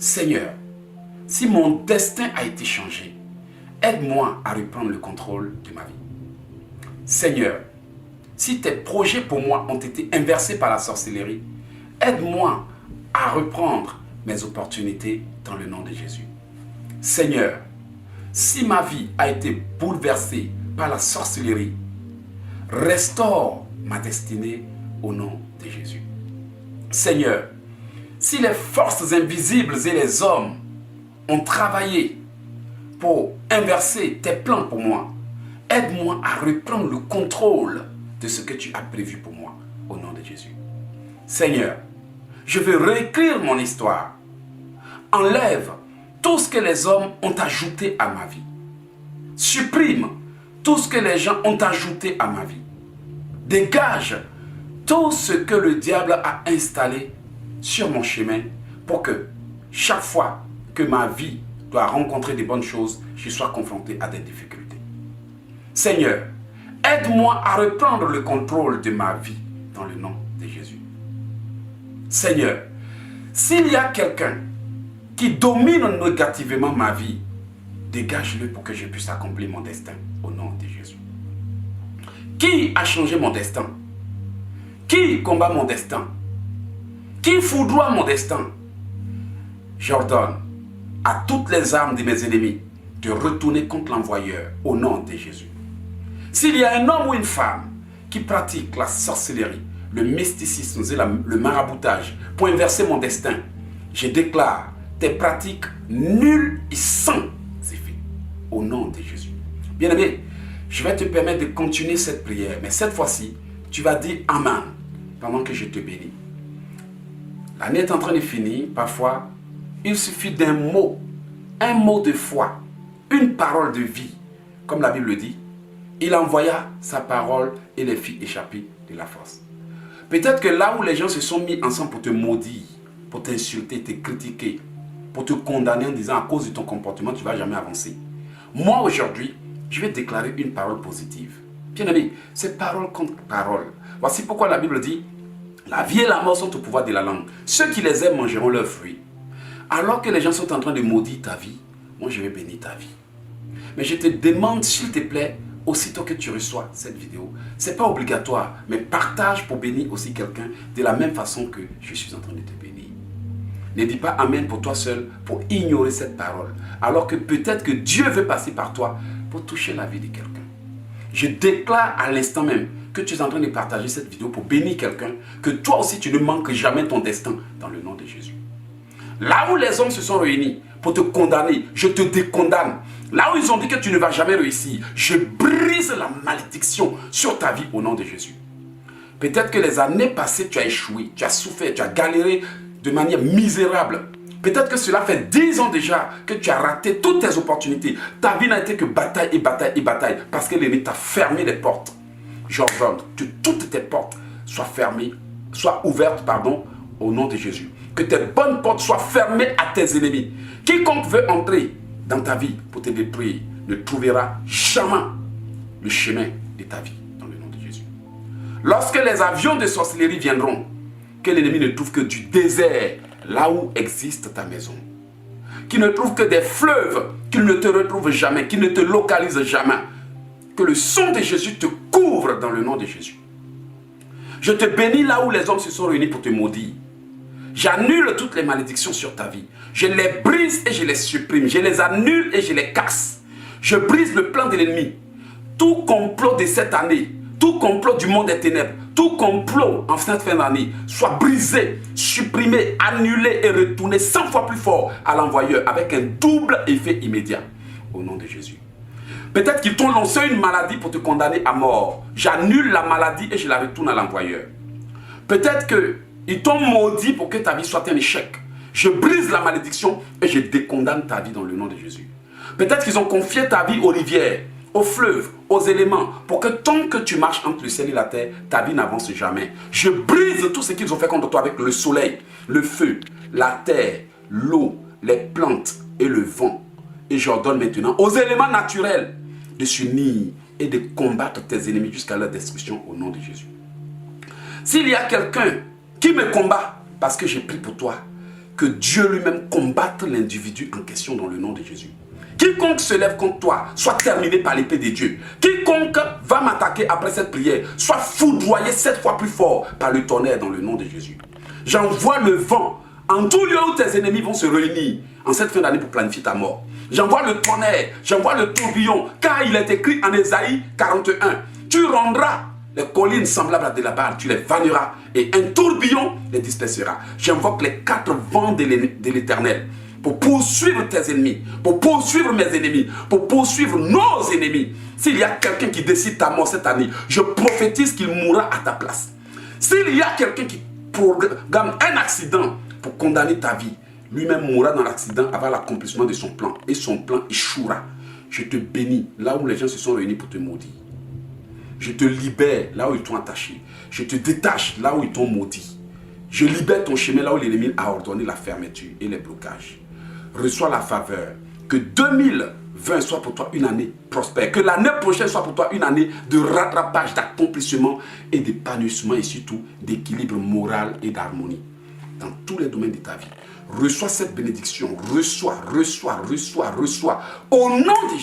Seigneur, si mon destin a été changé, aide-moi à reprendre le contrôle de ma vie. Seigneur, si tes projets pour moi ont été inversés par la sorcellerie, aide-moi à reprendre mes opportunités dans le nom de Jésus. Seigneur, si ma vie a été bouleversée par la sorcellerie, restaure ma destinée au nom de Jésus. Seigneur, si les forces invisibles et les hommes ont travaillé pour inverser tes plans pour moi, aide-moi à reprendre le contrôle de ce que tu as prévu pour moi, au nom de Jésus. Seigneur, je veux réécrire mon histoire. Enlève tout ce que les hommes ont ajouté à ma vie. Supprime tout ce que les gens ont ajouté à ma vie. Dégage tout ce que le diable a installé sur mon chemin pour que chaque fois que ma vie doit rencontrer des bonnes choses, je sois confronté à des difficultés. Seigneur, aide-moi à reprendre le contrôle de ma vie dans le nom de Jésus. Seigneur, s'il y a quelqu'un qui domine négativement ma vie, dégage-le pour que je puisse accomplir mon destin au nom de Jésus. Qui a changé mon destin? Qui combat mon destin? Qui foudroie mon destin? J'ordonne à toutes les armes de mes ennemis de retourner contre l'envoyeur au nom de Jésus. S'il y a un homme ou une femme qui pratique la sorcellerie, le mysticisme et le maraboutage pour inverser mon destin, je déclare tes pratiques nulles et sans effet au nom de Jésus. Bien-aimé, je vais te permettre de continuer cette prière, mais cette fois-ci, tu vas dire Amen pendant que je te bénis. L'année est en train de finir. Parfois, il suffit d'un mot de foi, une parole de vie. Comme la Bible le dit, il envoya sa parole et les fit échapper de la force. Peut-être que là où les gens se sont mis ensemble pour te maudire, pour t'insulter, te critiquer, pour te condamner en disant à cause de ton comportement, tu ne vas jamais avancer. Moi aujourd'hui, je vais déclarer une parole positive. Bien-aimé, c'est parole contre parole. Voici pourquoi la Bible dit, la vie et la mort sont au pouvoir de la langue. Ceux qui les aiment mangeront leurs fruits. Alors que les gens sont en train de maudire ta vie, moi je vais bénir ta vie. Mais je te demande s'il te plaît, aussitôt que tu reçois cette vidéo, ce n'est pas obligatoire, mais partage pour bénir aussi quelqu'un de la même façon que je suis en train de te bénir. Ne dis pas Amen pour toi seul, pour ignorer cette parole, alors que peut-être que Dieu veut passer par toi pour toucher la vie de quelqu'un. Je déclare à l'instant même que tu es en train de partager cette vidéo pour bénir quelqu'un, que toi aussi tu ne manques jamais ton destin dans le nom de Jésus. Là où les hommes se sont réunis pour te condamner, je te décondamne. Là où ils ont dit que tu ne vas jamais réussir, je brise la malédiction sur ta vie au nom de Jésus. Peut-être que les années passées, tu as échoué, tu as souffert, tu as galéré de manière misérable. Peut-être que cela fait 10 ans déjà que tu as raté toutes tes opportunités. Ta vie n'a été que bataille et bataille et bataille parce que l'ennemi t'a fermé les portes. J'ordonne que toutes tes portes soient fermées, soient ouvertes, au nom de Jésus. Que tes bonnes portes soient fermées à tes ennemis. Quiconque veut entrer dans ta vie pour te détruire ne trouvera jamais le chemin de ta vie dans le nom de Jésus. Lorsque les avions de sorcellerie viendront, que l'ennemi ne trouve que du désert là où existe ta maison. Qu'il ne trouve que des fleuves, qu'il ne te retrouve jamais, qu'il ne te localise jamais. Que le sang de Jésus te couvre dans le nom de Jésus. Je te bénis là où les hommes se sont réunis pour te maudire. J'annule toutes les malédictions sur ta vie. Je les brise et je les supprime. Je les annule et je les casse. Je brise le plan de l'ennemi. Tout complot de cette année, tout complot du monde des ténèbres, tout complot en cette fin d'année, soit brisé, supprimé, annulé et retourné 100 fois plus fort à l'envoyeur avec un double effet immédiat. Au nom de Jésus. Peut-être qu'ils t'ont lancé une maladie pour te condamner à mort. J'annule la maladie et je la retourne à l'envoyeur. Peut-être qu'ils t'ont maudit pour que ta vie soit un échec. Je brise la malédiction et je décondamne ta vie dans le nom de Jésus. Peut-être qu'ils ont confié ta vie aux rivières, aux fleuves, aux éléments, pour que tant que tu marches entre le ciel et la terre, ta vie n'avance jamais. Je brise tout ce qu'ils ont fait contre toi avec le soleil, le feu, la terre, l'eau, les plantes et le vent. Et j'ordonne maintenant aux éléments naturels de s'unir et de combattre tes ennemis jusqu'à leur destruction au nom de Jésus. S'il y a quelqu'un qui me combat parce que j'ai pris pour toi, que Dieu lui-même combatte l'individu en question dans le nom de Jésus. Quiconque se lève contre toi, soit terminé par l'épée de Dieu. Quiconque va m'attaquer après cette prière, soit foudroyé 7 fois plus fort par le tonnerre dans le nom de Jésus. J'envoie le vent en tout lieu où tes ennemis vont se réunir en cette fin d'année pour planifier ta mort. J'envoie le tonnerre, j'envoie le tourbillon, car il est écrit en Ésaïe 41. Tu rendras les collines semblables à de la balle, tu les vanneras, et un tourbillon les dispersera. J'invoque les 4 vents de l'Éternel pour poursuivre tes ennemis, pour poursuivre mes ennemis, pour poursuivre nos ennemis. S'il y a quelqu'un qui décide ta mort cette année, je prophétise qu'il mourra à ta place. S'il y a quelqu'un qui programme un accident pour condamner ta vie, lui-même mourra dans l'accident avant l'accomplissement de son plan, et son plan échouera. Je te bénis là où les gens se sont réunis pour te maudire. Je te libère là où ils t'ont attaché. Je te détache là où ils t'ont maudit. Je libère ton chemin là où l'ennemi a ordonné la fermeture et les blocages. Reçois la faveur. Que 2020 soit pour toi une année prospère. Que l'année prochaine soit pour toi une année de rattrapage, d'accomplissement et d'épanouissement et surtout d'équilibre moral et d'harmonie dans tous les domaines de ta vie. Reçois cette bénédiction. Reçois. Au nom de Jésus.